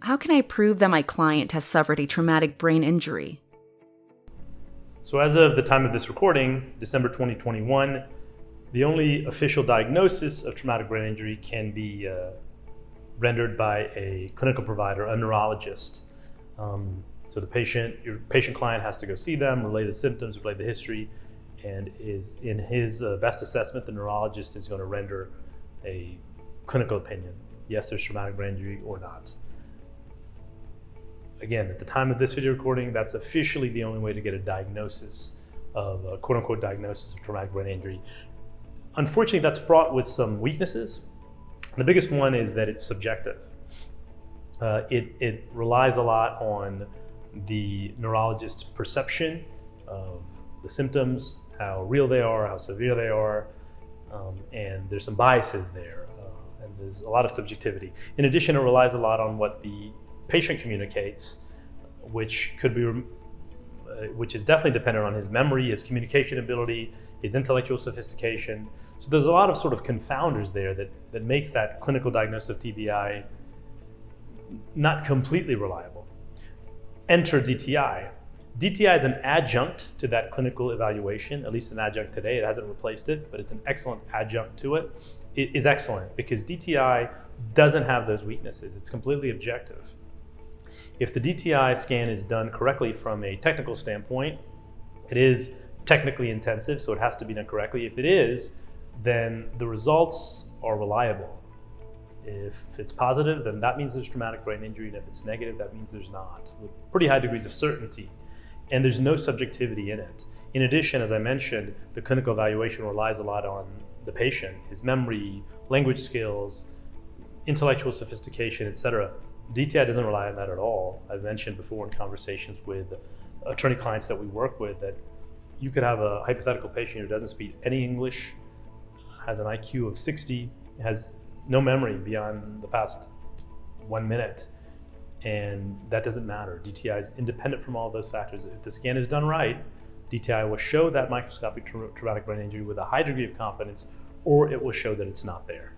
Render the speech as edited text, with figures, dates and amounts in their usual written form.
How can I prove that my client has suffered a traumatic brain injury? So as of the time of this recording, December 2021, the only official diagnosis of traumatic brain injury can be rendered by a clinical provider, a neurologist. So your patient client has to go see them, relay the symptoms, relay the history, and is in his best assessment, the neurologist is going to render a clinical opinion. Yes, there's traumatic brain injury or not. Again, at the time of this video recording, that's officially the only way to get a diagnosis of a quote unquote diagnosis of traumatic brain injury. Unfortunately, that's fraught with some weaknesses. The biggest one is that it's subjective. It relies a lot on the neurologist's perception of the symptoms, how real they are, how severe they are, and there's some biases there, and there's a lot of subjectivity. In addition, it relies a lot on what the patient communicates, which is definitely dependent on his memory, his communication ability, his intellectual sophistication. So there's a lot of sort of confounders there that makes that clinical diagnosis of TBI not completely reliable. Enter DTI. DTI is an adjunct to that clinical evaluation, at least an adjunct today. It hasn't replaced it, but it's an excellent adjunct to it. It is excellent because DTI doesn't have those weaknesses. It's completely objective. If the DTI scan is done correctly from a technical standpoint, it is technically intensive, so it has to be done correctly. If it is, then the results are reliable. If it's positive, then that means there's traumatic brain injury, and if it's negative, that means there's not, with pretty high degrees of certainty. And there's no subjectivity in it. In addition, as I mentioned, the clinical evaluation relies a lot on the patient, his memory, language skills, intellectual sophistication, etc. DTI doesn't rely on that at all. I've mentioned before in conversations with attorney clients that we work with that you could have a hypothetical patient who doesn't speak any English, has an IQ of 60, has no memory beyond the past 1 minute, and that doesn't matter. DTI is independent from all those factors. If the scan is done right, DTI will show that microscopic traumatic brain injury with a high degree of confidence, or it will show that it's not there.